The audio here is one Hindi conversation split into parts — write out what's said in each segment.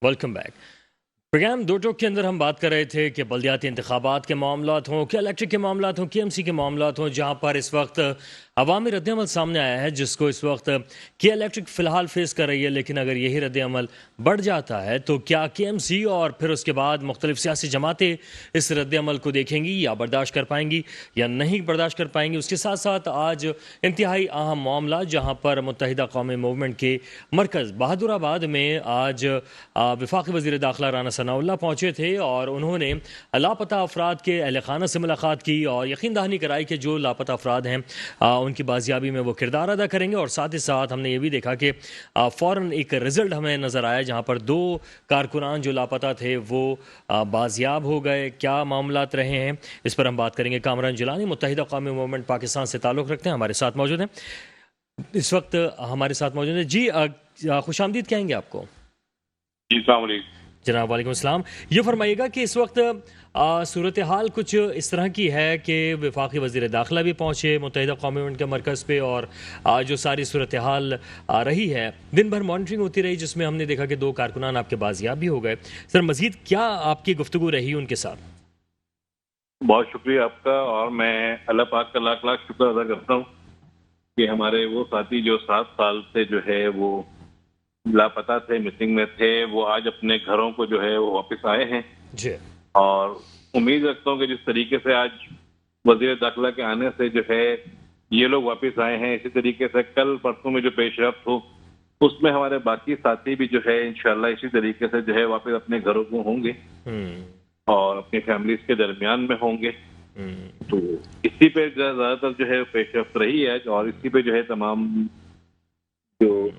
Welcome back. प्रोग्राम दो टोक के अंदर हम बात कर रहे थे कि बल्दियाती इंतखाबात के मामलात हों, कि इलेक्ट्रिक के मामलात हों, KMC के मामलात हों, जहाँ पर इस वक्त अवामी रद्दअमल सामने आया है, जिसको इस वक्त के इलेक्ट्रिक फ़िलहाल फेस कर रही है। लेकिन अगर यही रद्दअमल बढ़ जाता है तो क्या KMC और फिर उसके बाद मुख्तलिफ सियासी जमातें इस रद्दअमल को देखेंगी या बर्दाश्त कर पाएंगी या नहीं बर्दाश्त कर पाएंगी। उसके साथ साथ आज इंतहाई अहम मामला, जहाँ पर मुत्तहिदा कौमी मूवमेंट के मरकज़ बहादुराबाद में आज वफाकी वज़ीर दाखिला राना सनाउल्लाह पहुँचे थे और उन्होंने लापता अफराद के अहल खाना से मुलाकात की और यकीन दहानी कराई कि जो लापता अफराद हैं उनकी बाजियाबी में वो किरदार अदा करेंगे। और साथ ही साथ हमने ये भी देखा कि फ़ौरन एक रिज़ल्ट हमें नज़र आया जहाँ पर 2 कारकुनान जो लापता थे वो बाजियाब हो गए। क्या मामलात रहे हैं, इस पर हम बात करेंगे। कामरान जिलानी मुत्तहिदा कौमी मूवमेंट पाकिस्तान से ताल्लुक़ रखते हैं, हमारे साथ मौजूद हैं। इस वक्त हमारे साथ मौजूद हैं जी। खुशामदीद कहेंगे आपको। जी अस्सलाम वालेकुम जनाब वालेकुम अस्सलाम। ये फरमाइएगा कि इस वक्त सूरत हाल कुछ इस तरह की है कि वफाकी वज़ीर दाखिला भी पहुँचे मुत्तहिदा कौमी मूवमेंट के मरकज़ पे और जो सारी सूरत हाल रही है, दिन भर मॉनिटरिंग होती रही, जिसमें हमने देखा कि 2 कारकुनान आपके बाजियाब भी हो गए। सर, मज़ीद क्या आपकी गुफ्तगू रही उनके साथ? बहुत शुक्रिया आपका, और मैं अल्लाह पाक का लाख लाख शुक्र अदा करता हूँ कि हमारे वो साथी जो 7 साल से जो है वो लापता थे, मिसिंग में थे, वो आज अपने घरों को जो है वो वापस आए हैं। जी। और उम्मीद रखता हूँ कि जिस तरीके से आज वजीर दाखिला के आने से जो है ये लोग वापस आए हैं, इसी तरीके से कल परसों में जो पेशरफ्त हो उसमें हमारे बाकी साथी भी जो है इंशाल्लाह इसी तरीके से जो है वापस अपने घरों को होंगे और अपनी फैमिलीज के दरमियान में होंगे। तो इसी पे ज्यादातर जो है पेशरफ्त रही है और इसी पे जो है तमाम जो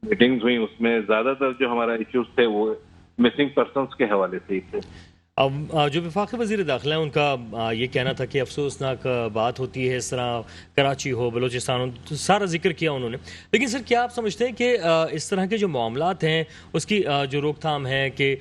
मीटिंग्स हुई उसमें ज्यादातर जो हमारा इश्यूज थे वो मिसिंग पर्सन्स के हवाले से ही थे। अब जो वफाकी वज़ीर दाखिला है उनका ये कहना था कि अफसोसनाक बात होती है, इस तरह कराची हो, बलूचिस्तान हो, तो सारा जिक्र किया उन्होंने। लेकिन सर, क्या आप समझते हैं कि इस तरह के जो मामलात हैं उसकी जो रोकथाम है कि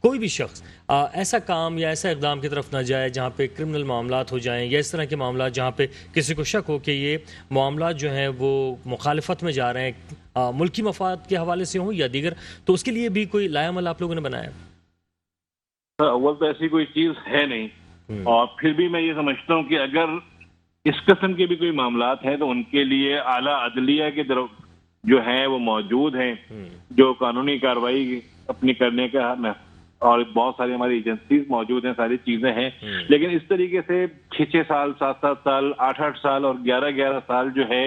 कोई भी शख्स ऐसा काम या ऐसा इक़दाम की तरफ ना जाए जहाँ पे क्रिमिनल मामलात हो जाएं, या इस तरह के मामलात जहाँ पे किसी को शक हो कि ये मामलात जो हैं वो मुखालफत में जा रहे हैं, मुल्की मफाद के हवाले से हों या दीगर, तो उसके लिए भी कोई लायामल आप लोगों ने बनाया? अव्वल तो ऐसी कोई चीज है नहीं, और फिर भी मैं ये समझता हूँ कि अगर इस किस्म के भी कोई मामलात हैं तो उनके लिए आला अदलिया की तरफ जो है वो मौजूद हैं, जो कानूनी कार्रवाई अपनी करने का है, और बहुत सारी हमारी एजेंसीज मौजूद हैं, सारी चीजें हैं। लेकिन इस तरीके से 6-6 साल, 7-7 साल, 8-8 साल और 11-11 साल जो है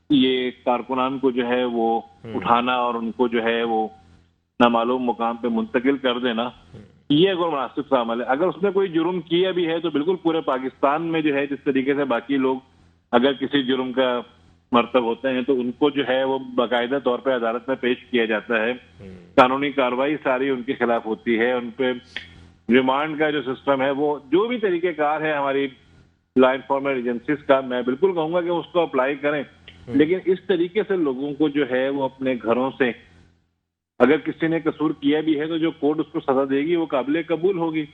ये कारकुनान को जो है वो उठाना और उनको जो है वो नामालूम मुकाम पे मुंतकिल कर देना, ये अगर मुनासिब सा अमल है। अगर उसने कोई जुर्म किया भी है तो बिल्कुल पूरे पाकिस्तान में जो है जिस तरीके से बाकी लोग अगर किसी जुर्म का मर्तब होते हैं तो उनको जो है वो बाकायदा तौर पे अदालत में पेश किया जाता है, कानूनी कार्रवाई सारी उनके खिलाफ होती है, उन पे रिमांड का जो सिस्टम है वो जो भी तरीकेकार है हमारी लॉ एनफोर्समेंट एजेंसीज का, मैं बिल्कुल कहूंगा कि उसको अप्लाई करें। लेकिन इस तरीके से लोगों को जो है वो अपने घरों से, अगर किसी ने कसूर किया भी है तो जो कोर्ट उसको सजा देगी वो काबिल कबूल होगी।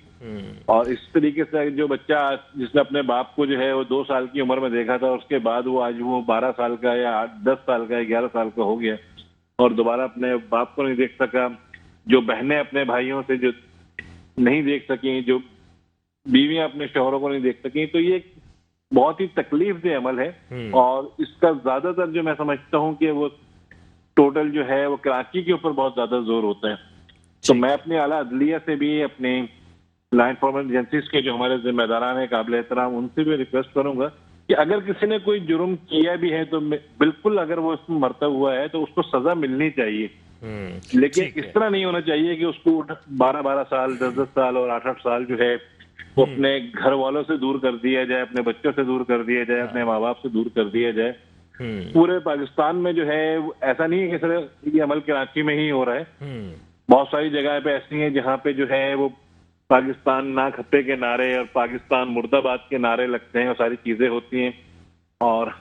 और इस तरीके से जो बच्चा जिसने अपने बाप को जो है वो 2 साल की उम्र में देखा था, उसके बाद वो आज वो 12 साल का या 10 साल का या 11 साल का हो गया और दोबारा अपने बाप को नहीं देख सका, जो बहनें अपने भाइयों से जो नहीं देख सकी, जो बीवियां अपने शौहरों को नहीं देख सकी, तो ये बहुत ही तकलीफ दे अमल है। और इसका ज्यादातर जो मैं समझता हूँ कि वो टोटल जो है वो कराची के ऊपर बहुत ज्यादा जोर होता है। तो मैं अपने आला अदलिया से भी, अपने लॉ एनफोर्समेंट एजेंसीज के जो हमारे जिम्मेदारान है काबिल एहतराम, उनसे भी रिक्वेस्ट करूंगा कि अगर किसी ने कोई जुर्म किया भी है तो बिल्कुल अगर वो इसमें मरता हुआ है तो उसको सजा मिलनी चाहिए। लेकिन इस तरह नहीं होना चाहिए कि उसको 12-12 साल, 10-10 साल और 8-8 साल जो है वो अपने घर वालों से दूर कर दिया जाए, अपने बच्चों से दूर कर दिया जाए, अपने माँ बाप से दूर कर दिया जाए। पूरे पाकिस्तान में जो है ऐसा नहीं है कि सर ये अमल कराची में ही हो रहा है, बहुत सारी जगह पे ऐसी हैं जहाँ पे जो है वो पाकिस्तान ना खत्ते के नारे और पाकिस्तान मुर्दाबाद के नारे लगते हैं और सारी चीजें होती हैं। और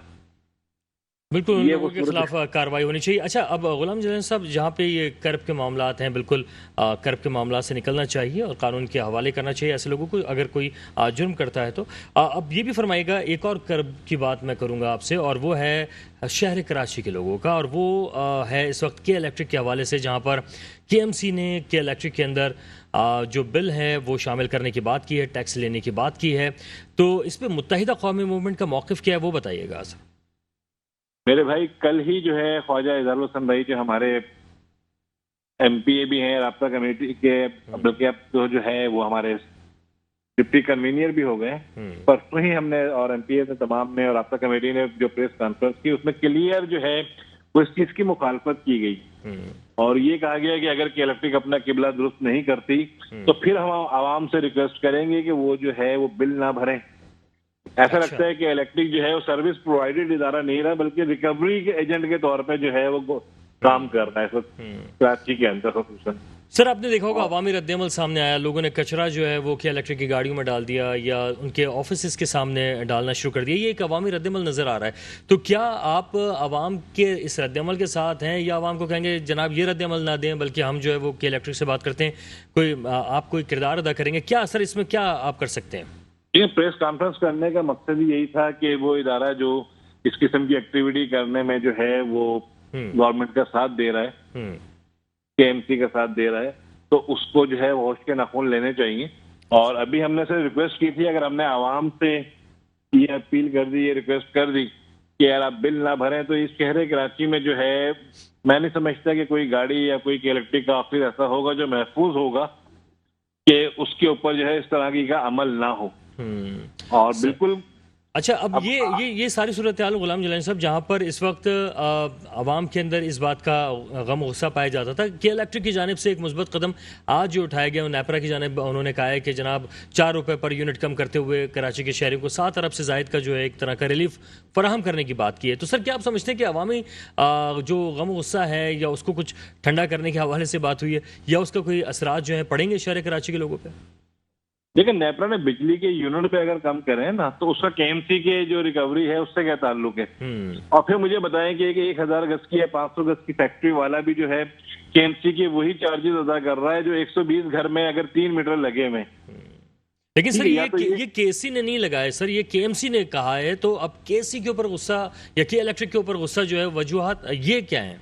बिल्कुल उन ये लोगों वो के सूरत है। खिलाफ कार्रवाई होनी चाहिए। अच्छा, अब गुलाम जैन साहब, जहाँ पे ये कर्ब के मामलात हैं, बिल्कुल कर्ब के मामलात से निकलना चाहिए और कानून के हवाले करना चाहिए ऐसे लोगों को अगर कोई जुर्म करता है तो। अब ये भी फरमाइएगा, एक और कर्ब की बात मैं करूँगा आपसे, और वो है शहर कराची के लोगों का, और वो है इस वक्त के इलेक्ट्रिक के हवाले से, जहाँ पर KMC ने के इलेक्ट्रिक के अंदर जो बिल है वो शामिल करने की बात की है, टैक्स लेने की बात की है। तो इस पर मुत्तहिदा कौमी मूवमेंट का मौक़िफ़ क्या है, वो बताइएगा सर। मेरे भाई, कल ही जो है ख्वाजा इजहारुल हसन भाई, जो हमारे MPA भी हैं, राब्ता कमेटी के, बल्कि अब तो जो है वो हमारे डिप्टी कन्वीनियर भी हो गए। परसों ही हमने और MPA ने तमाम ने और राब्ता कमेटी ने जो प्रेस कॉन्फ्रेंस की, उसमें क्लियर जो है वो इस चीज की मुखालफत की गई और ये कहा गया कि अगर इलेक्ट्रिक अपना किबला दुरुस्त नहीं करती तो फिर हम आवाम से रिक्वेस्ट करेंगे कि वो जो है वो बिल ना भरें। ऐसा लगता है कि इलेक्ट्रिक जो है वो सर्विस प्रोवाइडेड इदारा नहीं रहा, बल्कि रिकवरी के एजेंट के तौर पे जो है वो काम कर रहा है इस वक्त कराची के अंदर खसूसन। सर, आपने देखा होगा अवामी रद्द-ए-अमल सामने आया, लोगों ने कचरा जो है वो क्या इलेक्ट्रिक की गाड़ियों में डाल दिया या उनके ऑफिस के सामने डालना शुरू कर दिया। ये एक अवामी रद्द-ए-अमल नज़र आ रहा है। तो क्या आप अवाम के इस रद्द-ए-अमल के साथ हैं, या अवाम को कहेंगे जनाब ये रद्द-ए-अमल ना दें, बल्कि हम जो है वो के इलेक्ट्रिक से बात करते हैं, आप कोई किरदार अदा करेंगे? क्या सर इसमें क्या आप कर सकते हैं? ये प्रेस कॉन्फ्रेंस करने का मकसद ही यही था कि वो इदारा जो इस किस्म की एक्टिविटी करने में जो है वो गवर्नमेंट का साथ दे रहा है, KMC का साथ दे रहा है, तो उसको जो है होश के नाखून लेने चाहिए। और अभी हमने से रिक्वेस्ट की थी, अगर हमने आवाम से ये अपील कर दी, ये रिक्वेस्ट कर दी कि यार आप बिल ना भरें, तो इस शहर कराची में जो है मैं नहीं समझता कि कोई गाड़ी या कोई इलेक्ट्रिक का ऑफिस ऐसा होगा जो महफूज होगा कि उसके ऊपर जो है इस तरह की का अमल ना हो। और बिल्कुल अच्छा, अब ये सारी सूरत हाल गुलाम जलानी साहब, जहाँ पर इस वक्त आवाम के अंदर इस बात का गम गुस्सा पाया जाता था कि इलेक्ट्रिक की जानिब से एक मुस्बत कदम आज जो उठाया गया, नेपरा की जानिब उन्होंने कहा है कि जनाब 4 रुपये पर यूनिट कम करते हुए कराची के शहरियों को 7 अरब से जायद का जो है एक तरह का रिलीफ फराहम करने की बात की है। तो सर, क्या आप समझते हैं कि अवामी जो गम गुस्सा है या उसको कुछ ठंडा करने के हवाले से बात हुई है, या उसका कोई असरात जो है पड़ेंगे शहर कराची के लोगों पर? लेकिन नेपरा ने बिजली के यूनिट पे अगर कम करें ना, तो उसका KMC के जो रिकवरी है उससे क्या ताल्लुक है? और फिर मुझे बताएं कि 1000 गज की या 500 गज की फैक्ट्री वाला भी जो है KMC के वही चार्जेस अदा कर रहा है जो 120 घर में अगर 3 मीटर लगे हुए। लेकिन सर ये KC ने नहीं लगाया सर, ये KMC ने कहा है। तो अब KC के ऊपर गुस्सा या के इलेक्ट्रिक के ऊपर गुस्सा जो है, वजूहात ये क्या है?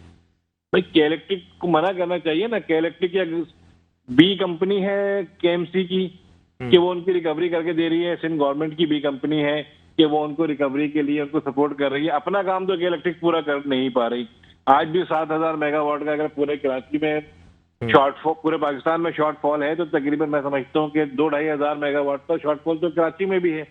भाई, के इलेक्ट्रिक को मना करना चाहिए ना। के इलेक्ट्रिक या B कंपनी है KMC की कि वो उनकी रिकवरी करके दे रही है, सिंध गवर्नमेंट की B कंपनी है कि वो उनको रिकवरी के लिए उनको सपोर्ट कर रही है। अपना काम तो के इलेक्ट्रिक पूरा कर नहीं पा रही। आज भी 7000 मेगावाट का अगर पूरे कराची में शॉर्टफॉल, पूरे पाकिस्तान में शॉर्टफॉल है, तो तकरीबन मैं समझता हूँ कि 2-2.5 हजार मेगावाट का शॉर्टफॉल तो कराची में भी है।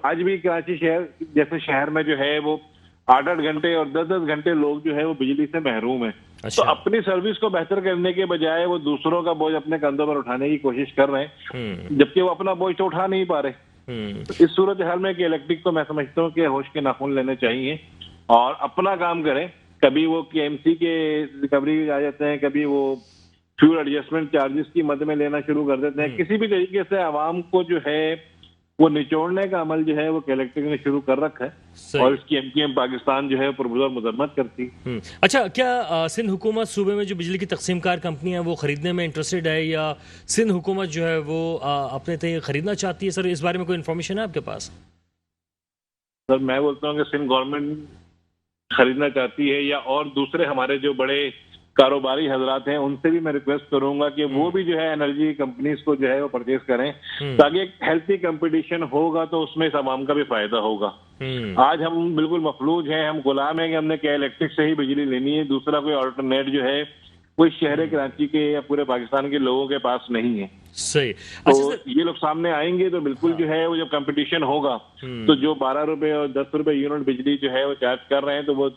आज भी कराची शहर जैसे शहर में जो है वो 8-8 घंटे और 10-10 घंटे लोग जो है वो बिजली से महरूम है। अच्छा। तो अपनी सर्विस को बेहतर करने के बजाय वो दूसरों का बोझ अपने कंधों पर उठाने की कोशिश कर रहे हैं, जबकि वो अपना बोझ तो उठा नहीं पा रहे। तो इस सूरत हाल में कि इलेक्ट्रिक को मैं समझता हूँ कि होश के नाखून लेने चाहिए और अपना काम करें। कभी वो KMC के रिकवरी आ जाते हैं, कभी वो फ्यूल एडजस्टमेंट चार्जेस की मद में लेना शुरू कर देते हैं। किसी भी तरीके से आवाम को जो है वो निचोड़ने का अमल जो है वो इलेक्ट्रिक ने शुरू कर रखा है और इसकी MKM पाकिस्तान जो है पुरबुज़र मजम्मत करती है। अच्छा, क्या सिंध हुकूमत सूबे में जो बिजली की तकसीमकार कंपनी है वो खरीदने में इंटरेस्टेड है, या सिंध हुकूमत जो है वो अपने तय खरीदना चाहती है? सर, इस बारे में कोई इन्फॉर्मेशन है आपके पास? सर, मैं बोलता हूँ कि सिंध गवर्नमेंट खरीदना चाहती है, या और दूसरे हमारे जो बड़े कारोबारी हजरात हैं उनसे भी मैं रिक्वेस्ट करूंगा कि वो भी जो है एनर्जी कंपनीज को जो है वो परचेज करें, ताकि एक हेल्थी कंपटीशन होगा तो उसमें इस आवाम का भी फायदा होगा। आज हम बिल्कुल मफलूज हैं, हम गुलाम हैं कि हमने क्या इलेक्ट्रिक से ही बिजली लेनी है, दूसरा कोई अल्टरनेट जो है कोई शहर कराची के या पूरे पाकिस्तान के लोगों के पास नहीं है। सही। तो ये लोग सामने आएंगे तो बिल्कुल जो है वो जब कंपटीशन होगा तो जो 12 रुपए और 10 रुपए यूनिट बिजली जो है वो चार्ज कर रहे हैं तो वो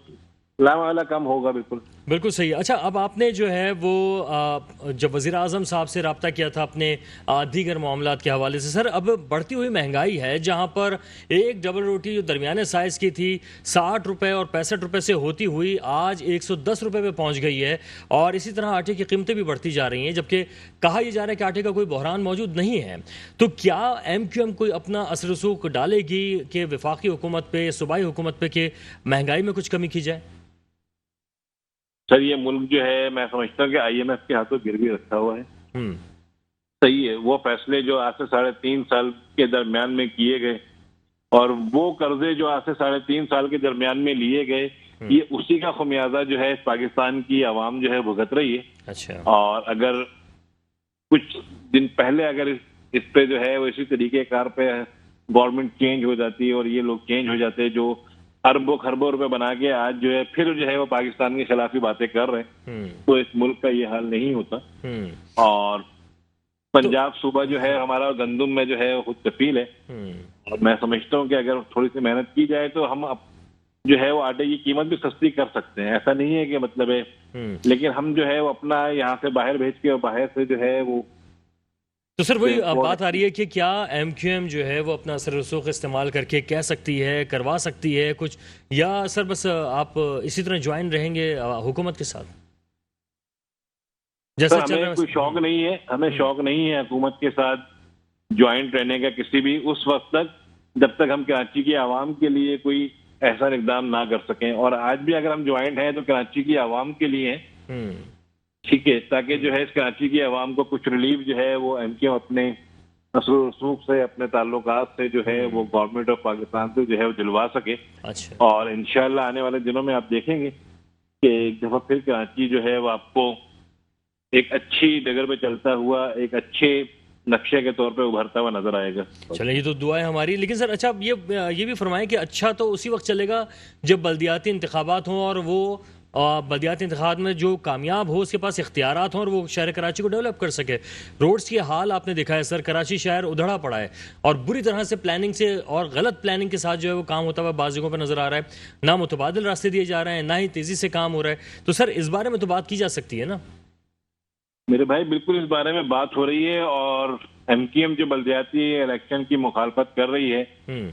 लाभ वाला कम होगा बिल्कुल। बिल्कुल सही। अच्छा, अब आपने जो है वो जब वज़ीर आज़म साहब से रब्ता किया था अपने दीगर मामलात के हवाले से, सर अब बढ़ती हुई महंगाई है जहाँ पर एक डबल रोटी जो दरमियाने साइज़ की थी 60 रुपये और 65 रुपये से होती हुई आज 110 रुपये पे पहुँच गई है, और इसी तरह आटे की कीमतें भी बढ़ती जा रही हैं, जबकि कहा यह जा रहा है कि आटे का कोई बहरान मौजूद नहीं है। तो क्या MQM कोई अपना असर रसूख डालेगी कि वफाकी हुकूमत पे, सूबाई हुकूमत पे, कि महंगाई में कुछ कमी की जाए? सर ये मुल्क जो है, मैं समझता हूँ कि IMF के हाथों गिरवी रखा हुआ है। हम्म। सही है, वो फैसले जो आज से 3.5 साल के दरमियान में किए गए और वो कर्जे जो आज से 3.5 साल के दरमियान में लिए गए, ये उसी का खमियाजा जो है पाकिस्तान की आवाम जो है भुगत रही है। अच्छा। और अगर कुछ दिन पहले अगर इस पे जो है वो इसी तरीके कार पे गवर्नमेंट चेंज हो जाती है और ये लोग चेंज हो जाते हैं जो अरबों खरबों रुपए बना के आज जो है फिर जो है वो पाकिस्तान के खिलाफ ही बातें कर रहे हैं, तो इस मुल्क का ये हाल नहीं होता। और पंजाब सूबा जो है हमारा गंदुम में जो है वो खुद कफील है। और मैं समझता हूँ कि अगर थोड़ी सी मेहनत की जाए तो हम जो है वो आटे की कीमत भी सस्ती कर सकते हैं। ऐसा नहीं है कि मतलब है, लेकिन हम जो है वो अपना यहाँ से बाहर भेज के और बाहर से जो है वो, तो सर वही बात आ रही है कि क्या MQM जो है वो अपना असर रसूख इस्तेमाल करके कह सकती है, करवा सकती है कुछ, या सर बस आप इसी तरह ज्वाइन रहेंगे हुकूमत के साथ जैसा चल रहा है? हमें कोई शौक नहीं है, हमें शौक नहीं है हुकूमत के साथ ज्वाइंट रहने का किसी भी उस वक्त तक जब तक हम कराची की आवाम के लिए कोई ऐसा इकदाम ना कर सकें। और आज भी अगर हम ज्वाइंट हैं तो कराची की आवाम के लिए हैं, ठीक है, ताकि जो है इस कराची की आवाम को कुछ रिलीफ जो है वो MQM अपने असर रसूख से, अपने ताल्लुकात से जो है वो गवर्नमेंट ऑफ पाकिस्तान से जो है वो दिलवा सके। अच्छा। और इंशाल्लाह आने वाले दिनों में आप देखेंगे कि एक दफा फिर कराची जो है वो आपको एक अच्छी डगर पे चलता हुआ एक अच्छे नक्शे के तौर पे उभरता हुआ नजर आएगा। चलिए, ये तो दुआ है हमारी। लेकिन सर अच्छा, ये भी फरमाएं कि अच्छा तो उसी वक्त चलेगा जब बल्दियाती इंतखाबात हों और वो बल्दियाती इंतखाबात में जो कामयाब हो उसके पास इख्तियारात हों और वो शहर कराची को डेवलप कर सके। रोड्स की हाल आपने देखा है सर, कराची शहर उधड़ा पड़ा है और बुरी तरह से प्लानिंग से और गलत प्लानिंग के साथ जो है वो काम होता हुआ बाज़ जगहों पर नजर आ रहा है। ना मुतबादिल रास्ते दिए जा रहे हैं, ना ही तेजी से काम हो रहा है। तो सर इस बारे में तो बात की जा सकती है ना? मेरे भाई बिल्कुल इस बारे में बात हो रही है और MQM जो बल्दियाती इलेक्शन की मुखालफत कर रही है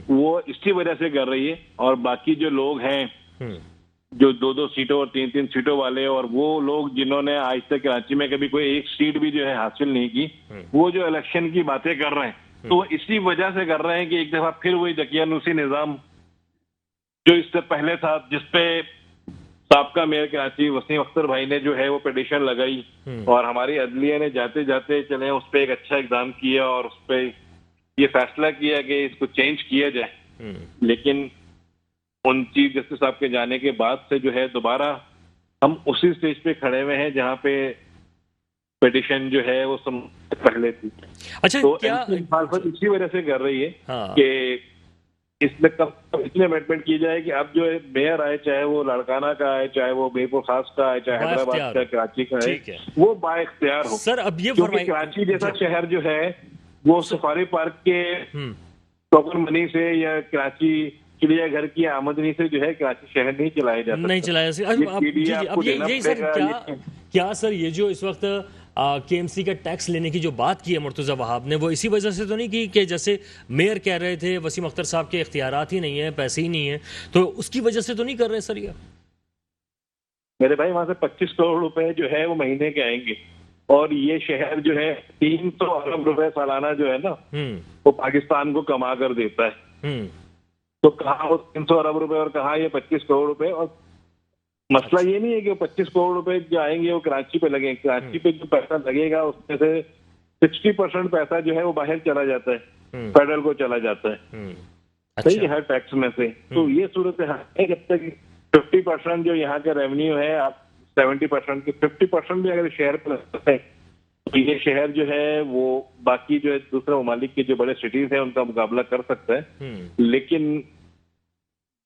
वो इसी वजह से कर रही है। और बाकी जो लोग हैं जो 2-2 सीटों और 3-3 सीटों वाले, और वो लोग जिन्होंने आज तक कराची में कभी कोई एक सीट भी जो है हासिल नहीं की, वो जो इलेक्शन की बातें कर रहे हैं तो इसी वजह से कर रहे हैं कि एक दफा फिर वही दकियानूसी निजाम जो इससे पहले था, जिसपे साबका मेयर कराची वसीम अख्तर भाई ने जो है वो पिटीशन लगाई और हमारी अदलिया ने जाते जाते चले उस पर एक अच्छा इकदाम किया और उस पर ये फैसला किया कि इसको चेंज किया जाए। लेकिन उन चीफ जस्टिस साहब के जाने के बाद से जो है दोबारा हम उसी स्टेज पे खड़े हुए हैं जहाँ पे पिटीशन जो है वो पहले थी। अच्छा, तो क्या इसी वजह से कर रही है हाँ। कि इसमें कब इसलिए अमेंडमेंट की जाए कि अब जो है मेयर आए, चाहे वो लाड़काना का आए, चाहे वो मीरपुर खास का आए, चाहे हैदराबाद का, कराची का है, वो बाइख्तियार हो। सर अब ये क्योंकि कराची जैसा शहर जो है वो सफारी पार्क के टोकन मनी से या कराची चिड़ियाघर की आमदनी से जो है कराची शहर नहीं चलाया जा सकता, नहीं चलाया जा सकता। अब यही सर क्या सर ये जो इस वक्त KMC का टैक्स लेने की जो बात की है मुर्तज़ा वहाब ने, वो इसी वजह से तो नहीं की कि जैसे मेयर कह रहे थे वसीम अख्तर साहब के इख्तियारात ही नहीं है, पैसे ही नहीं है, तो उसकी वजह से तो नहीं कर रहे सर ये? मेरे भाई वहां से 25 करोड़ रुपए जो है वो महीने के आएंगे और ये शहर जो है 300 अरब रुपए सालाना जो है ना वो पाकिस्तान को कमा कर देता है। तो कहाँ वो 300 अरब रुपए और कहाँ ये 25 करोड़ रुपए। और मसला ये नहीं है कि वो 25 करोड़ रुपए जो आएंगे वो कराची पे लगेंगे। कराची पे जो पैसा लगेगा उसमें से 60% पैसा जो है वो बाहर चला जाता है, फेडरल को चला जाता है, सही है, टैक्स में से। तो ये सूरत है जब तक 50% जो यहाँ का रेवेन्यू है, आप 70% के 50% भी अगर शहर पर लगता है तो ये शहर जो है वो बाकी जो है दूसरे ममालिक के जो बड़े सिटीज हैं उनका मुकाबला कर सकता है। लेकिन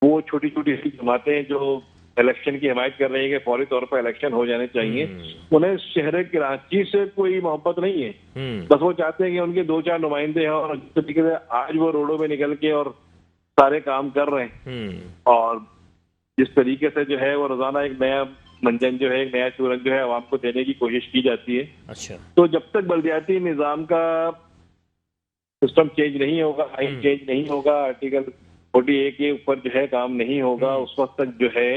वो छोटी छोटी जमातें जो इलेक्शन की हिमायत कर रही है कि फौरी तौर पर इलेक्शन हो जाने चाहिए, उन्हें शहर कराची से कोई मोहब्बत नहीं है। बस वो चाहते हैं कि उनके 2-4 नुमाइंदे हैं और जिस तरीके से आज वो रोडों पे निकल के और सारे काम कर रहे हैं और जिस तरीके से जो है वो रोजाना एक नया मंजन जो है, एक नया चूरन जो है आवाम को देने की कोशिश की जाती है। अच्छा। तो जब तक बल्दियाती निज़ाम का सिस्टम चेंज नहीं होगा, आइन चेंज नहीं होगा, आर्टिकल 40A के ऊपर जो है काम नहीं होगा, उस वक्त तक जो है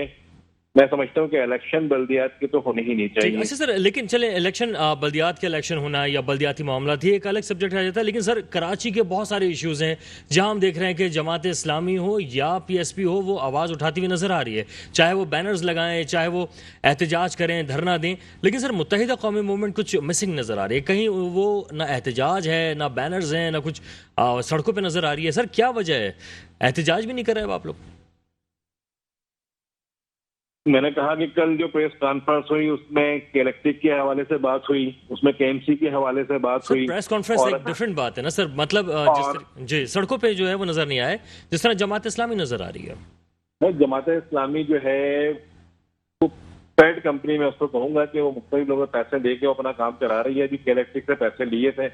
मैं समझता हूँ कि इलेक्शन बल्दियात के तो होने ही नहीं चाहिए। अच्छा सर, लेकिन चले इलेक्शन, बल्दियात के इलेक्शन होना या बल्दियाती मामला थी एक अलग सब्जेक्ट आ जाता है, लेकिन सर कराची के बहुत सारे इश्यूज हैं जहां हम देख रहे हैं कि जमात इस्लामी हो या PSP हो, वो आवाज़ उठाती हुई नजर आ रही है, चाहे वो बैनर्स लगाएं, चाहे वो एहतजाज करें, धरना दें। लेकिन सर मुत्तहिदा कौमी मूवमेंट कुछ मिसिंग नजर आ रही है, कहीं वो ना एहतजाज है, ना बैनर्स हैं, ना कुछ सड़कों पर नजर आ रही है। सर क्या वजह है, एहतजाज भी नहीं कर रहे अब आप लोग? मैंने कहा कि कल जो प्रेस कॉन्फ्रेंस हुई उसमें इलेक्ट्रिक के हवाले से बात हुई, उसमें KMC के हवाले से बात हुई। प्रेस कॉन्फ्रेंस एक डिफरेंट बात है ना सर, मतलब जी सड़कों पे जो है वो नजर नहीं आए जिस तरह जमात इस्लामी नजर आ रही है। जमात इस्लामी जो है वो पेड कंपनी में उसको कहूंगा कि वो मुख्तलिफ लोगों को पैसे दे के वो अपना काम चला रही है। अभी इलेक्ट्रिक से पैसे लिए थे,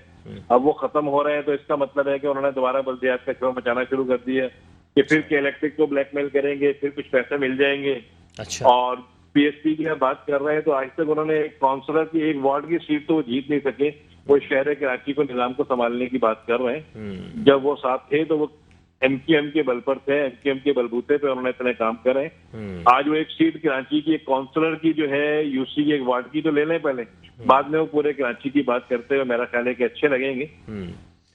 अब वो खत्म हो रहे हैं, तो इसका मतलब है कि उन्होंने दोबारा बल्दियात का शोर मचाना शुरू कर दिया कि फिर इलेक्ट्रिक को ब्लैकमेल करेंगे, फिर कुछ पैसे मिल जाएंगे। अच्छा। और PSP की बात कर रहे हैं तो आज तक उन्होंने एक काउंसलर की एक वार्ड की सीट तो वो जीत नहीं सके। वो शहर कराची को निजाम को संभालने की बात कर रहे हैं। जब वो साथ थे तो वो MQM के बल पर थे, MQM के बलबूते पे उन्होंने इतने काम करे। आज वो एक सीट कराची की एक काउंसलर की जो है UC की एक वार्ड की तो ले लें पहले, बाद में वो पूरे कराची की बात करते हुए मेरा ख्याल है कि अच्छे लगेंगे।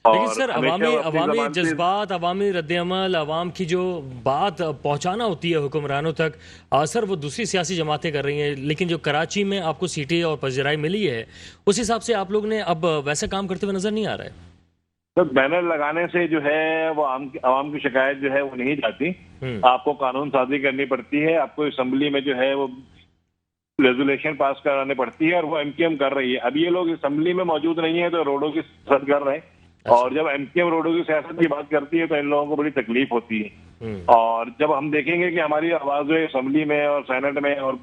लेकिन सर अवामी जज्बात, अवामी रद्द-ए-अमल, अवाम की जो बात पहुंचाना होती है हुक्मरानों तक, सर वो दूसरी सियासी जमातें कर रही हैं। लेकिन जो कराची में आपको सीटें और पज़ीराई मिली है, उस हिसाब से आप लोग ने अब वैसे काम करते हुए नजर नहीं आ रहा है। तो बैनर लगाने से जो है वो आवाम की शिकायत जो है वो नहीं जाती। आपको कानून साजी करनी पड़ती है, आपको असेंबली में जो है वो रेजोल्यूशन पास कराने पड़ती है, और वो MQM कर रही है। अब ये लोग असेंबली में मौजूद नहीं है तो रोडों की सियासत कर रहे हैं। और जब MQM रोडों की सियासत की बात करती है तो इन लोगों को बड़ी तकलीफ होती है। और जब हम देखेंगे कि हमारी आवाज जो है असेंबली में और सेनेट में और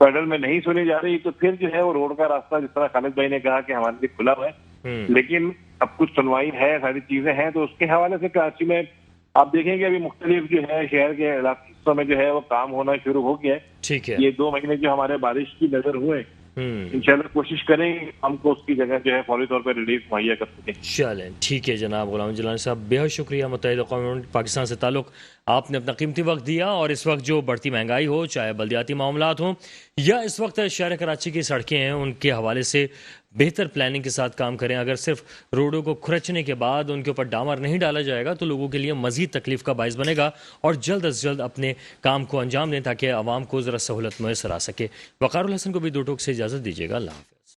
फेडरल में नहीं सुनी जा रही, तो फिर जो है वो रोड का रास्ता, जिस तरह खालिद भाई ने कहा कि हमारे लिए खुला हुआ है, लेकिन अब कुछ सुनवाई है, सारी चीजें हैं, तो उसके हवाले से कराची में आप देखेंगे अभी मुख्तलिफ जो है शहर के हिस्सों में जो है वो काम होना शुरू हो गया है। ठीक है। ये 2 महीने जो हमारे बारिश की नजर हुए, इंशाल्लाह कोशिश करेंगे हमको उसकी जगह जो है फौरी तौर पर रिलीफ मुहैया कर सकें। चलें, ठीक है जनाब गुलाम जिलानी साहब, बेहद शुक्रिया। मुत्तहिदा कौम पाकिस्तान से ताल्लुक़ आपने अपना कीमती वक्त दिया, और इस वक्त जो बढ़ती महंगाई हो, चाहे बल्दियाती मामलात हों या इस वक्त शहर कराची की सड़कें हैं, उनके हवाले से बेहतर प्लानिंग के साथ काम करें। अगर सिर्फ रोडों को खुरचने के बाद उनके ऊपर डामर नहीं डाला जाएगा तो लोगों के लिए मजीद तकलीफ का बायस बनेगा, और जल्द अज जल्द अपने काम को अंजाम दें ताकि आवाम को ज़रा सहूलत मैसर आ सके। वक़ारुल हसन को भी 2 टूक से इजाज़त दीजिएगा। अल्लाह हाफ़िज़।